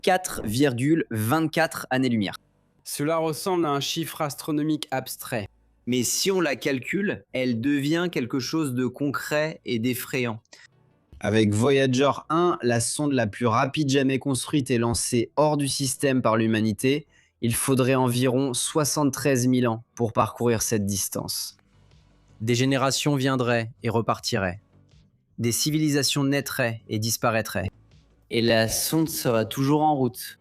4,24 années-lumière. Cela ressemble à un chiffre astronomique abstrait. Mais si on la calcule, elle devient quelque chose de concret et d'effrayant. Avec Voyager 1, la sonde la plus rapide jamais construite et lancée hors du système par l'humanité, il faudrait environ 73 000 ans pour parcourir cette distance. Des générations viendraient et repartiraient. Des civilisations naîtraient et disparaîtraient. Et la sonde sera toujours en route.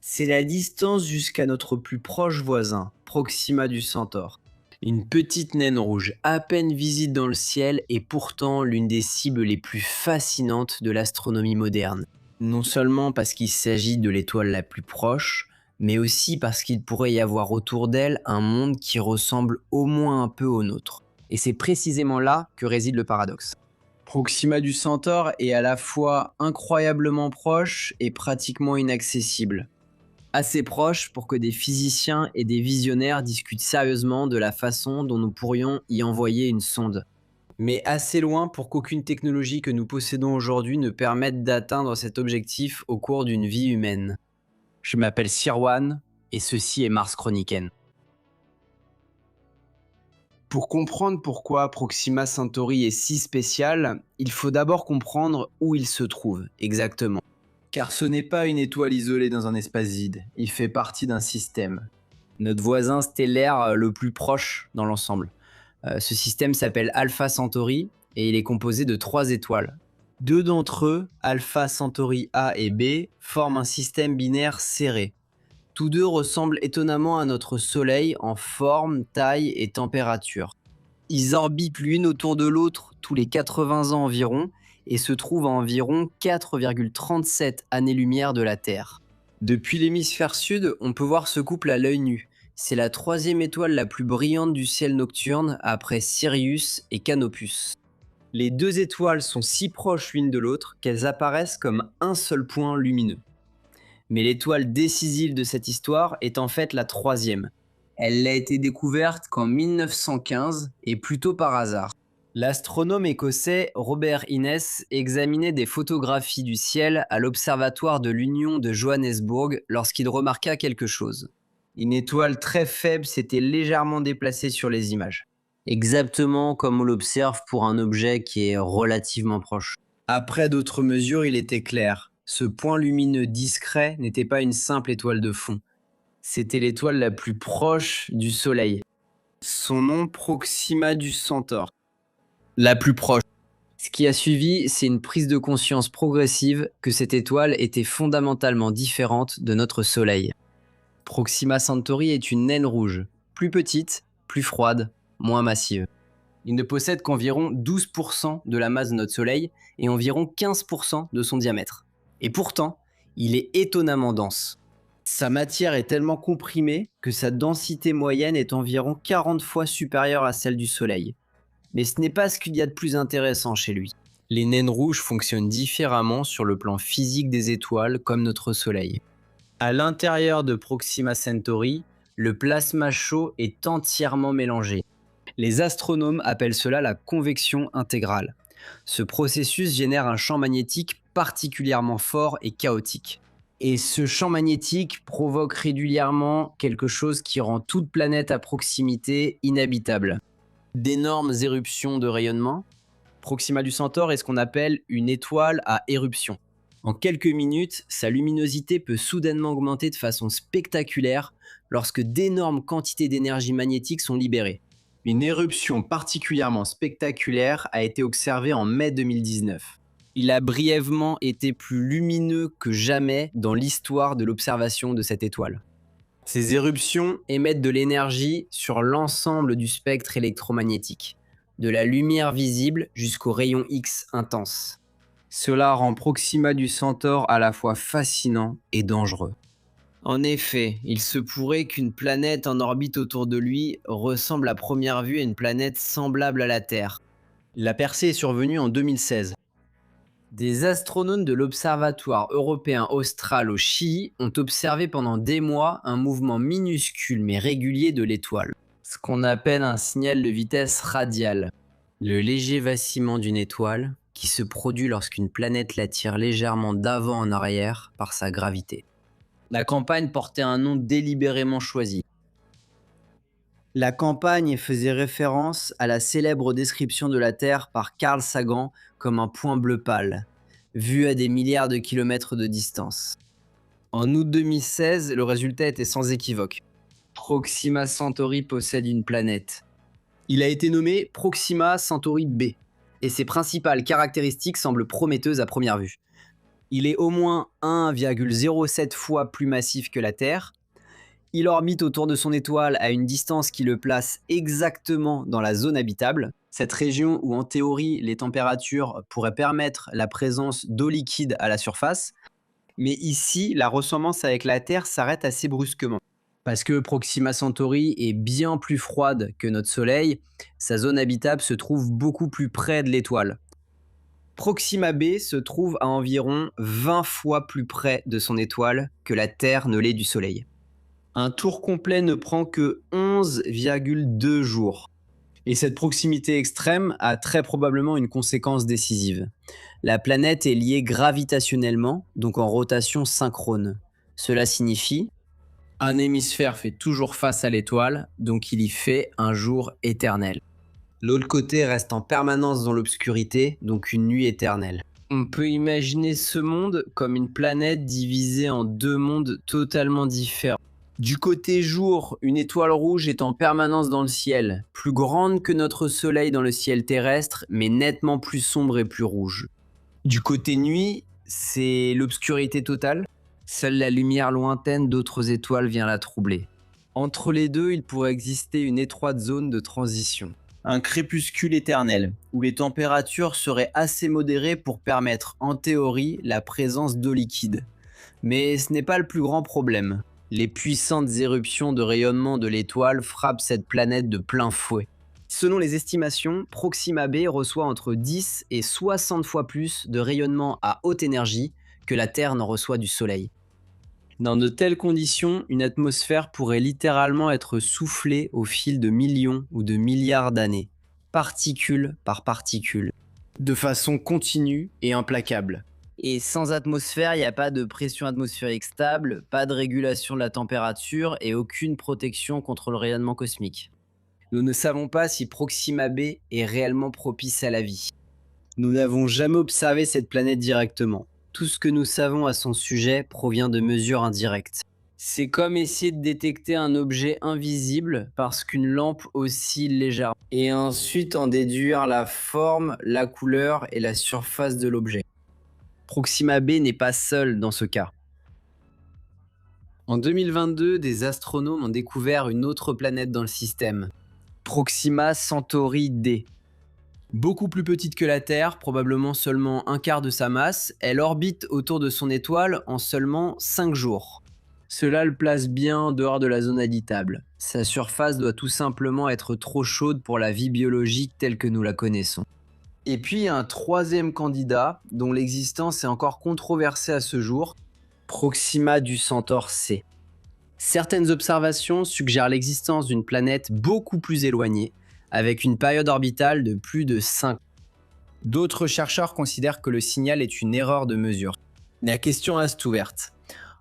C'est la distance jusqu'à notre plus proche voisin, Proxima du Centaure. Une petite naine rouge, à peine visible dans le ciel, et pourtant l'une des cibles les plus fascinantes de l'astronomie moderne. Non seulement parce qu'il s'agit de l'étoile la plus proche, mais aussi parce qu'il pourrait y avoir autour d'elle un monde qui ressemble au moins un peu au nôtre. Et c'est précisément là que réside le paradoxe. Proxima du Centaure est à la fois incroyablement proche et pratiquement inaccessible. Assez proche pour que des physiciens et des visionnaires discutent sérieusement de la façon dont nous pourrions y envoyer une sonde. Mais assez loin pour qu'aucune technologie que nous possédons aujourd'hui ne permette d'atteindre cet objectif au cours d'une vie humaine. Je m'appelle Sirwan et ceci est Mars Chroniken. Pour comprendre pourquoi Proxima Centauri est si spécial, il faut d'abord comprendre où il se trouve exactement. Car ce n'est pas une étoile isolée dans un espace vide, il fait partie d'un système. Notre voisin stellaire le plus proche dans l'ensemble. Ce système s'appelle Alpha Centauri et il est composé de 3 étoiles. 2 d'entre eux, Alpha Centauri A et B, forment un système binaire serré. Tous deux ressemblent étonnamment à notre Soleil en forme, taille et température. Ils orbitent l'une autour de l'autre tous les 80 ans environ et se trouvent à environ 4,37 années-lumière de la Terre. Depuis l'hémisphère sud, on peut voir ce couple à l'œil nu. C'est la 3e étoile la plus brillante du ciel nocturne après Sirius et Canopus. Les 2 étoiles sont si proches l'une de l'autre qu'elles apparaissent comme un seul point lumineux. Mais l'étoile décisive de cette histoire est en fait la 3e. Elle n'a été découverte qu'en 1915 et plutôt par hasard. L'astronome écossais Robert Innes examinait des photographies du ciel à l'observatoire de l'Union de Johannesburg lorsqu'il remarqua quelque chose. Une étoile très faible s'était légèrement déplacée sur les images. Exactement comme on l'observe pour un objet qui est relativement proche. Après d'autres mesures, il était clair. Ce point lumineux discret n'était pas une simple étoile de fond. C'était l'étoile la plus proche du Soleil. Son nom, Proxima du Centaure. La plus proche. Ce qui a suivi, c'est une prise de conscience progressive que cette étoile était fondamentalement différente de notre Soleil. Proxima Centauri est une naine rouge, plus petite, plus froide, moins massive. Il ne possède qu'environ 12% de la masse de notre Soleil et environ 15% de son diamètre. Et pourtant, il est étonnamment dense. Sa matière est tellement comprimée que sa densité moyenne est environ 40 fois supérieure à celle du Soleil. Mais ce n'est pas ce qu'il y a de plus intéressant chez lui. Les naines rouges fonctionnent différemment sur le plan physique des étoiles comme notre Soleil. À l'intérieur de Proxima Centauri, le plasma chaud est entièrement mélangé. Les astronomes appellent cela la convection intégrale. Ce processus génère un champ magnétique particulièrement fort et chaotique. Et ce champ magnétique provoque régulièrement quelque chose qui rend toute planète à proximité inhabitable. D'énormes éruptions de rayonnement. Proxima du Centaure est ce qu'on appelle une étoile à éruption. En quelques minutes, sa luminosité peut soudainement augmenter de façon spectaculaire lorsque d'énormes quantités d'énergie magnétique sont libérées. Une éruption particulièrement spectaculaire a été observée en mai 2019. Il a brièvement été plus lumineux que jamais dans l'histoire de l'observation de cette étoile. Ces éruptions émettent de l'énergie sur l'ensemble du spectre électromagnétique, de la lumière visible jusqu'aux rayons X intenses. Cela rend Proxima du Centaure à la fois fascinant et dangereux. En effet, il se pourrait qu'une planète en orbite autour de lui ressemble à première vue à une planète semblable à la Terre. La percée est survenue en 2016. Des astronomes de l'Observatoire européen austral au Chili ont observé pendant des mois un mouvement minuscule mais régulier de l'étoile, ce qu'on appelle un signal de vitesse radiale. Le léger vacillement d'une étoile qui se produit lorsqu'une planète l'attire légèrement d'avant en arrière par sa gravité. La campagne portait un nom délibérément choisi. La campagne faisait référence à la célèbre description de la Terre par Carl Sagan comme un point bleu pâle, vu à des milliards de kilomètres de distance. En août 2016, le résultat était sans équivoque. Proxima Centauri possède une planète. Il a été nommé Proxima Centauri B, et ses principales caractéristiques semblent prometteuses à première vue. Il est au moins 1,07 fois plus massif que la Terre. Il orbite autour de son étoile à une distance qui le place exactement dans la zone habitable, cette région où en théorie les températures pourraient permettre la présence d'eau liquide à la surface. Mais ici, la ressemblance avec la Terre s'arrête assez brusquement. Parce que Proxima Centauri est bien plus froide que notre Soleil, sa zone habitable se trouve beaucoup plus près de l'étoile. Proxima b se trouve à environ 20 fois plus près de son étoile que la Terre ne l'est du Soleil. Un tour complet ne prend que 11,2 jours. Et cette proximité extrême a très probablement une conséquence décisive. La planète est liée gravitationnellement, donc en rotation synchrone. Cela signifie un hémisphère fait toujours face à l'étoile, donc il y fait un jour éternel. L'autre côté reste en permanence dans l'obscurité, donc une nuit éternelle. On peut imaginer ce monde comme une planète divisée en deux mondes totalement différents. Du côté jour, une étoile rouge est en permanence dans le ciel, plus grande que notre Soleil dans le ciel terrestre, mais nettement plus sombre et plus rouge. Du côté nuit, c'est l'obscurité totale. Seule la lumière lointaine d'autres étoiles vient la troubler. Entre les deux, il pourrait exister une étroite zone de transition. Un crépuscule éternel, où les températures seraient assez modérées pour permettre, en théorie, la présence d'eau liquide. Mais ce n'est pas le plus grand problème. Les puissantes éruptions de rayonnement de l'étoile frappent cette planète de plein fouet. Selon les estimations, Proxima b reçoit entre 10 et 60 fois plus de rayonnement à haute énergie que la Terre n'en reçoit du Soleil. Dans de telles conditions, une atmosphère pourrait littéralement être soufflée au fil de millions ou de milliards d'années, particule par particule, de façon continue et implacable. Et sans atmosphère, il n'y a pas de pression atmosphérique stable, pas de régulation de la température et aucune protection contre le rayonnement cosmique. Nous ne savons pas si Proxima b est réellement propice à la vie. Nous n'avons jamais observé cette planète directement. Tout ce que nous savons à son sujet provient de mesures indirectes. C'est comme essayer de détecter un objet invisible parce qu'une lampe oscille légèrement, et ensuite en déduire la forme, la couleur et la surface de l'objet. Proxima b n'est pas seul dans ce cas. En 2022, des astronomes ont découvert une autre planète dans le système, Proxima Centauri d. Beaucoup plus petite que la Terre, probablement seulement un quart de sa masse, elle orbite autour de son étoile en seulement 5 jours. Cela le place bien en dehors de la zone habitable. Sa surface doit tout simplement être trop chaude pour la vie biologique telle que nous la connaissons. Et puis un troisième candidat, dont l'existence est encore controversée à ce jour, Proxima du Centaure C. Certaines observations suggèrent l'existence d'une planète beaucoup plus éloignée, avec une période orbitale de plus de 5 ans. D'autres chercheurs considèrent que le signal est une erreur de mesure. La question reste ouverte.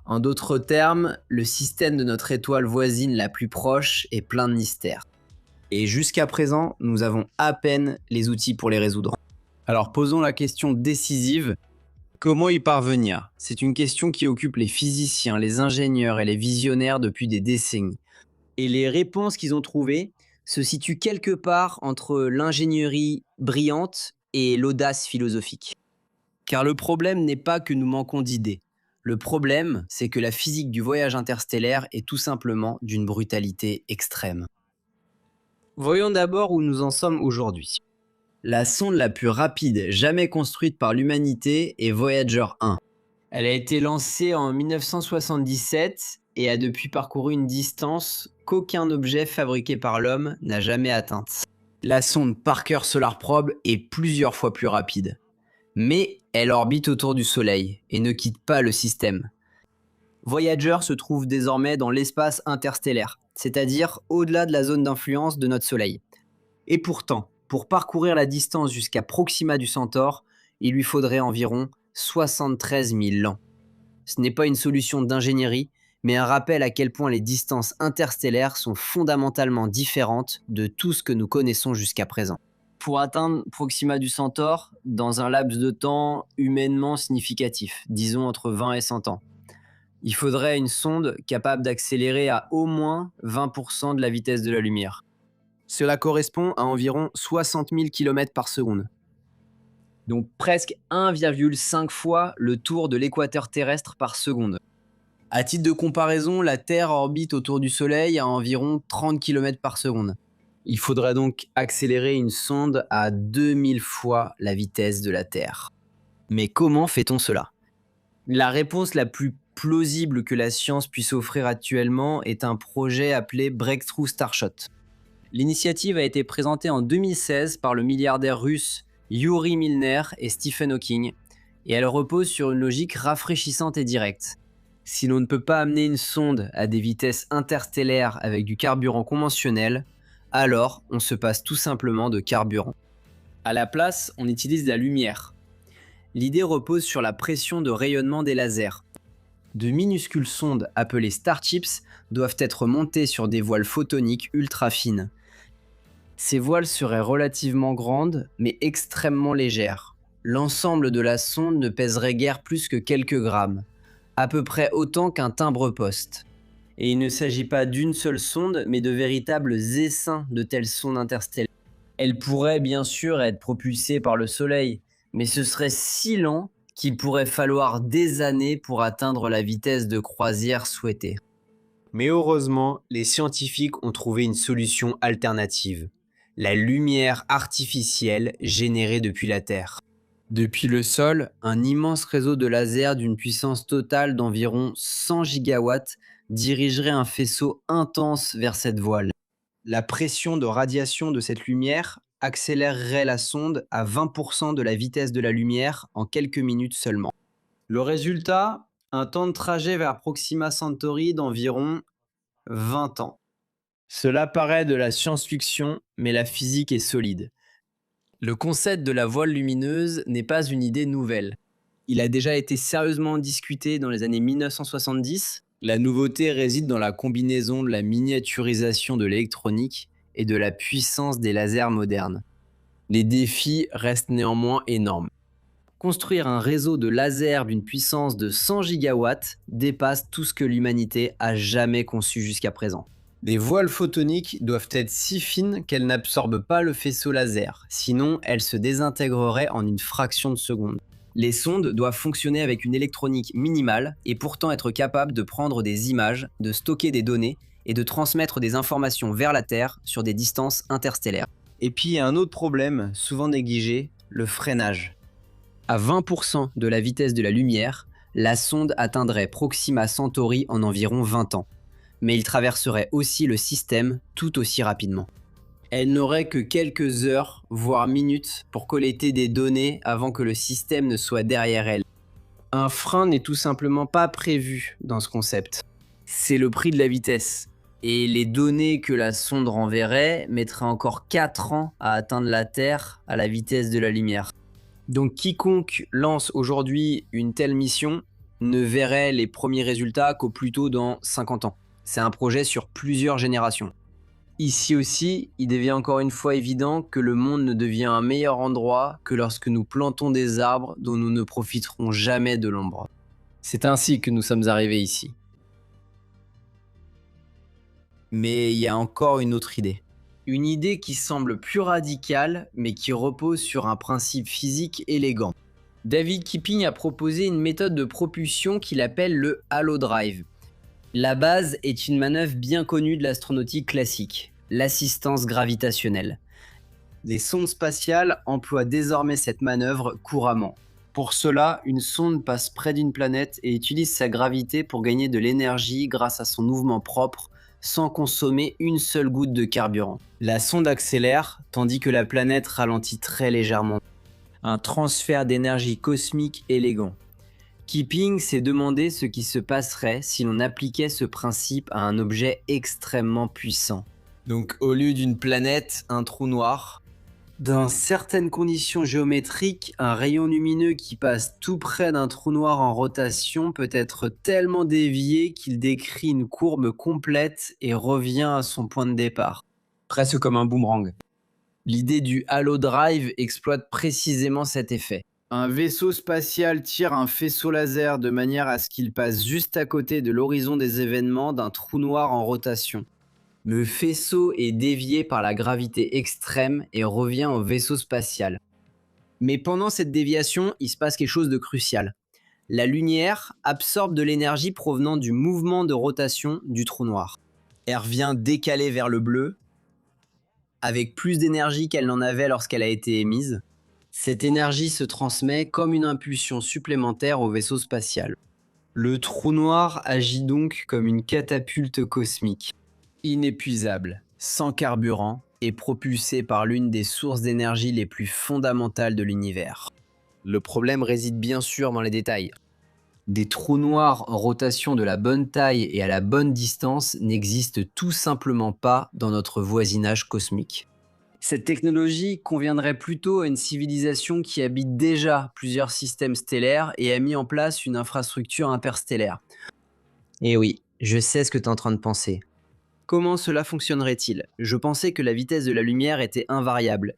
En d'autres termes, le système de notre étoile voisine la plus proche est plein de mystères. Et jusqu'à présent, nous avons à peine les outils pour les résoudre. Alors posons la question décisive, comment y parvenir? C'est une question qui occupe les physiciens, les ingénieurs et les visionnaires depuis des décennies. Et les réponses qu'ils ont trouvées se situent quelque part entre l'ingénierie brillante et l'audace philosophique. Car le problème n'est pas que nous manquons d'idées. Le problème, c'est que la physique du voyage interstellaire est tout simplement d'une brutalité extrême. Voyons d'abord où nous en sommes aujourd'hui. La sonde la plus rapide jamais construite par l'humanité est Voyager 1. Elle a été lancée en 1977 et a depuis parcouru une distance qu'aucun objet fabriqué par l'homme n'a jamais atteinte. La sonde Parker Solar Probe est plusieurs fois plus rapide. Mais elle orbite autour du Soleil et ne quitte pas le système. Voyager se trouve désormais dans l'espace interstellaire, c'est-à-dire au-delà de la zone d'influence de notre Soleil. Et pourtant, pour parcourir la distance jusqu'à Proxima du Centaure, il lui faudrait environ 73 000 ans. Ce n'est pas une solution d'ingénierie, mais un rappel à quel point les distances interstellaires sont fondamentalement différentes de tout ce que nous connaissons jusqu'à présent. Pour atteindre Proxima du Centaure dans un laps de temps humainement significatif, disons entre 20 et 100 ans, il faudrait une sonde capable d'accélérer à au moins 20% de la vitesse de la lumière. Cela correspond à environ 60 000 km par seconde. Donc presque 1,5 fois le tour de l'équateur terrestre par seconde. À titre de comparaison, la Terre orbite autour du Soleil à environ 30 km par seconde. Il faudrait donc accélérer une sonde à 2000 fois la vitesse de la Terre. Mais comment fait-on cela? La réponse la plus plausible que la science puisse offrir actuellement est un projet appelé Breakthrough Starshot. L'initiative a été présentée en 2016 par le milliardaire russe Yuri Milner et Stephen Hawking, et elle repose sur une logique rafraîchissante et directe. Si l'on ne peut pas amener une sonde à des vitesses interstellaires avec du carburant conventionnel, alors on se passe tout simplement de carburant. À la place, on utilise la lumière. L'idée repose sur la pression de rayonnement des lasers. De minuscules sondes appelées Starships doivent être montées sur des voiles photoniques ultra fines. Ces voiles seraient relativement grandes, mais extrêmement légères. L'ensemble de la sonde ne pèserait guère plus que quelques grammes, à peu près autant qu'un timbre-poste. Et il ne s'agit pas d'une seule sonde, mais de véritables essaims de telles sondes interstellaires. Elles pourraient bien sûr être propulsées par le Soleil, mais ce serait si lent qu'il pourrait falloir des années pour atteindre la vitesse de croisière souhaitée. Mais heureusement, les scientifiques ont trouvé une solution alternative. La lumière artificielle générée depuis la Terre. Depuis le sol, un immense réseau de lasers d'une puissance totale d'environ 100 gigawatts dirigerait un faisceau intense vers cette voile. La pression de radiation de cette lumière accélérerait la sonde à 20% de la vitesse de la lumière en quelques minutes seulement. Le résultat, un temps de trajet vers Proxima Centauri d'environ 20 ans. Cela paraît de la science-fiction, mais la physique est solide. Le concept de la voile lumineuse n'est pas une idée nouvelle. Il a déjà été sérieusement discuté dans les années 1970. La nouveauté réside dans la combinaison de la miniaturisation de l'électronique et de la puissance des lasers modernes. Les défis restent néanmoins énormes. Construire un réseau de lasers d'une puissance de 100 gigawatts dépasse tout ce que l'humanité a jamais conçu jusqu'à présent. Les voiles photoniques doivent être si fines qu'elles n'absorbent pas le faisceau laser, sinon elles se désintégreraient en une fraction de seconde. Les sondes doivent fonctionner avec une électronique minimale et pourtant être capables de prendre des images, de stocker des données et de transmettre des informations vers la Terre sur des distances interstellaires. Et puis il y a un autre problème, souvent négligé, le freinage. À 20% de la vitesse de la lumière, la sonde atteindrait Proxima Centauri en environ 20 ans. Mais il traverserait aussi le système tout aussi rapidement. Elle n'aurait que quelques heures, voire minutes, pour collecter des données avant que le système ne soit derrière elle. Un frein n'est tout simplement pas prévu dans ce concept. C'est le prix de la vitesse. Et les données que la sonde renverrait mettraient encore 4 ans à atteindre la Terre à la vitesse de la lumière. Donc quiconque lance aujourd'hui une telle mission ne verrait les premiers résultats qu'au plus tôt dans 50 ans. C'est un projet sur plusieurs générations. Ici aussi, il devient encore une fois évident que le monde ne devient un meilleur endroit que lorsque nous plantons des arbres dont nous ne profiterons jamais de l'ombre. C'est ainsi que nous sommes arrivés ici. Mais il y a encore une autre idée. Une idée qui semble plus radicale, mais qui repose sur un principe physique élégant. David Kipping a proposé une méthode de propulsion qu'il appelle le halo drive. La base est une manœuvre bien connue de l'astronautique classique, l'assistance gravitationnelle. Les sondes spatiales emploient désormais cette manœuvre couramment. Pour cela, une sonde passe près d'une planète et utilise sa gravité pour gagner de l'énergie grâce à son mouvement propre, sans consommer une seule goutte de carburant. La sonde accélère, tandis que la planète ralentit très légèrement. Un transfert d'énergie cosmique élégant. Kipping s'est demandé ce qui se passerait si l'on appliquait ce principe à un objet extrêmement puissant. Donc au lieu d'une planète, un trou noir. Dans certaines conditions géométriques, un rayon lumineux qui passe tout près d'un trou noir en rotation peut être tellement dévié qu'il décrit une courbe complète et revient à son point de départ. Presque comme un boomerang. L'idée du Halo Drive exploite précisément cet effet. Un vaisseau spatial tire un faisceau laser de manière à ce qu'il passe juste à côté de l'horizon des événements d'un trou noir en rotation. Le faisceau est dévié par la gravité extrême et revient au vaisseau spatial. Mais pendant cette déviation, il se passe quelque chose de crucial. La lumière absorbe de l'énergie provenant du mouvement de rotation du trou noir. Elle revient décalée vers le bleu, avec plus d'énergie qu'elle n'en avait lorsqu'elle a été émise. Cette énergie se transmet comme une impulsion supplémentaire au vaisseau spatial. Le trou noir agit donc comme une catapulte cosmique. Inépuisable, sans carburant et propulsé par l'une des sources d'énergie les plus fondamentales de l'univers. Le problème réside bien sûr dans les détails. Des trous noirs en rotation de la bonne taille et à la bonne distance n'existent tout simplement pas dans notre voisinage cosmique. Cette technologie conviendrait plutôt à une civilisation qui habite déjà plusieurs systèmes stellaires et a mis en place une infrastructure interstellaire. Et oui, je sais ce que tu es en train de penser. Comment cela fonctionnerait-il? Je pensais que la vitesse de la lumière était invariable.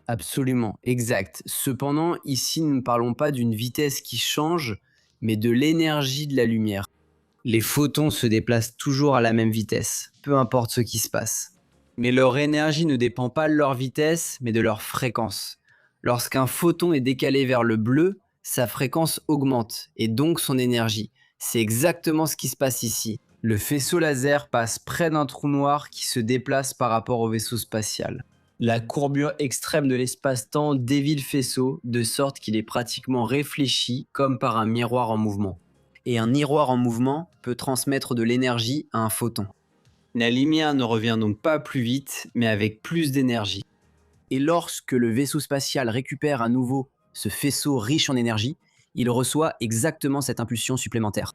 Absolument, exact. Cependant, ici, nous ne parlons pas d'une vitesse qui change, mais de l'énergie de la lumière. Les photons se déplacent toujours à la même vitesse, peu importe ce qui se passe. Mais leur énergie ne dépend pas de leur vitesse, mais de leur fréquence. Lorsqu'un photon est décalé vers le bleu, sa fréquence augmente, et donc son énergie. C'est exactement ce qui se passe ici. Le faisceau laser passe près d'un trou noir qui se déplace par rapport au vaisseau spatial. La courbure extrême de l'espace-temps dévie le faisceau, de sorte qu'il est pratiquement réfléchi comme par un miroir en mouvement. Et un miroir en mouvement peut transmettre de l'énergie à un photon. La lumière ne revient donc pas plus vite, mais avec plus d'énergie. Et lorsque le vaisseau spatial récupère à nouveau ce faisceau riche en énergie, il reçoit exactement cette impulsion supplémentaire.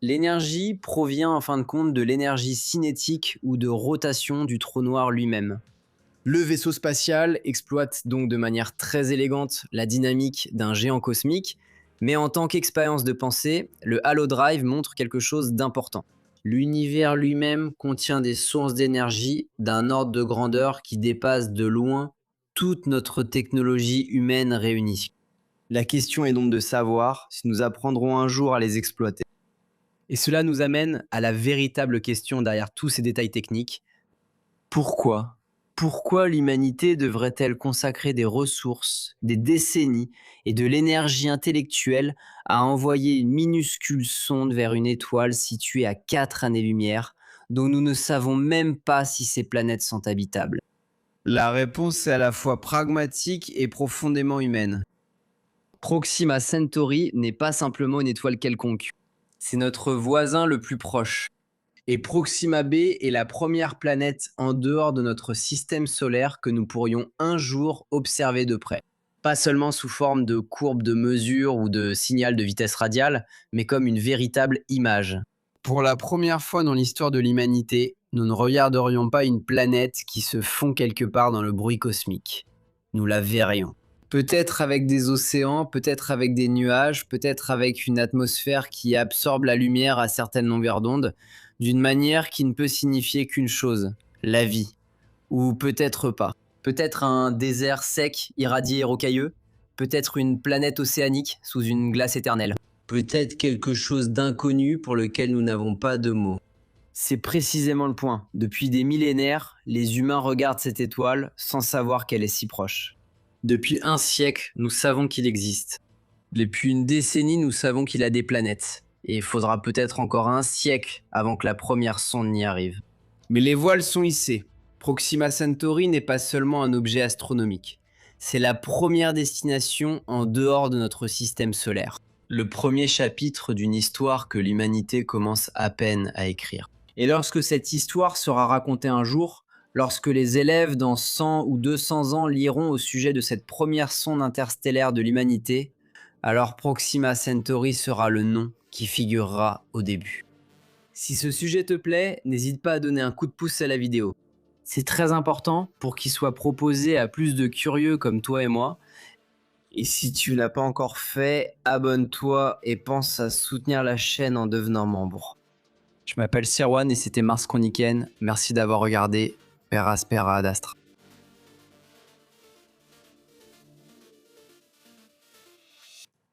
L'énergie provient en fin de compte de l'énergie cinétique ou de rotation du trou noir lui-même. Le vaisseau spatial exploite donc de manière très élégante la dynamique d'un géant cosmique, mais en tant qu'expérience de pensée, le Halo Drive montre quelque chose d'important. L'univers lui-même contient des sources d'énergie d'un ordre de grandeur qui dépasse de loin toute notre technologie humaine réunie. La question est donc de savoir si nous apprendrons un jour à les exploiter. Et cela nous amène à la véritable question derrière tous ces détails techniques. Pourquoi? Pourquoi l'humanité devrait-elle consacrer des ressources, des décennies et de l'énergie intellectuelle à envoyer une minuscule sonde vers une étoile située à 4 années-lumière, dont nous ne savons même pas si ces planètes sont habitables? La réponse est à la fois pragmatique et profondément humaine. Proxima Centauri n'est pas simplement une étoile quelconque. C'est notre voisin le plus proche. Et Proxima b est la première planète en dehors de notre système solaire que nous pourrions un jour observer de près. Pas seulement sous forme de courbe de mesure ou de signal de vitesse radiale, mais comme une véritable image. Pour la première fois dans l'histoire de l'humanité, nous ne regarderions pas une planète qui se fond quelque part dans le bruit cosmique. Nous la verrions. Peut-être avec des océans, peut-être avec des nuages, peut-être avec une atmosphère qui absorbe la lumière à certaines longueurs d'onde, d'une manière qui ne peut signifier qu'une chose, la vie. Ou peut-être pas. Peut-être un désert sec, irradié et rocailleux, peut-être une planète océanique sous une glace éternelle. Peut-être quelque chose d'inconnu pour lequel nous n'avons pas de mots. C'est précisément le point. Depuis des millénaires, les humains regardent cette étoile sans savoir qu'elle est si proche. Depuis un siècle, nous savons qu'il existe. Depuis une décennie, nous savons qu'il a des planètes. Et il faudra peut-être encore un siècle avant que la première sonde n'y arrive. Mais les voiles sont hissées. Proxima Centauri n'est pas seulement un objet astronomique. C'est la première destination en dehors de notre système solaire. Le premier chapitre d'une histoire que l'humanité commence à peine à écrire. Et lorsque cette histoire sera racontée un jour, lorsque les élèves dans 100 ou 200 ans liront au sujet de cette première sonde interstellaire de l'humanité, alors Proxima Centauri sera le nom qui figurera au début. Si ce sujet te plaît, n'hésite pas à donner un coup de pouce à la vidéo. C'est très important pour qu'il soit proposé à plus de curieux comme toi et moi. Et si tu l'as pas encore fait, abonne-toi et pense à soutenir la chaîne en devenant membre. Je m'appelle Sirwan et c'était Mars Chroniquen. Merci d'avoir regardé. Per aspera ad astra.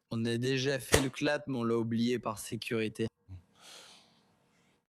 On a déjà fait le clap, mais on l'a oublié par sécurité.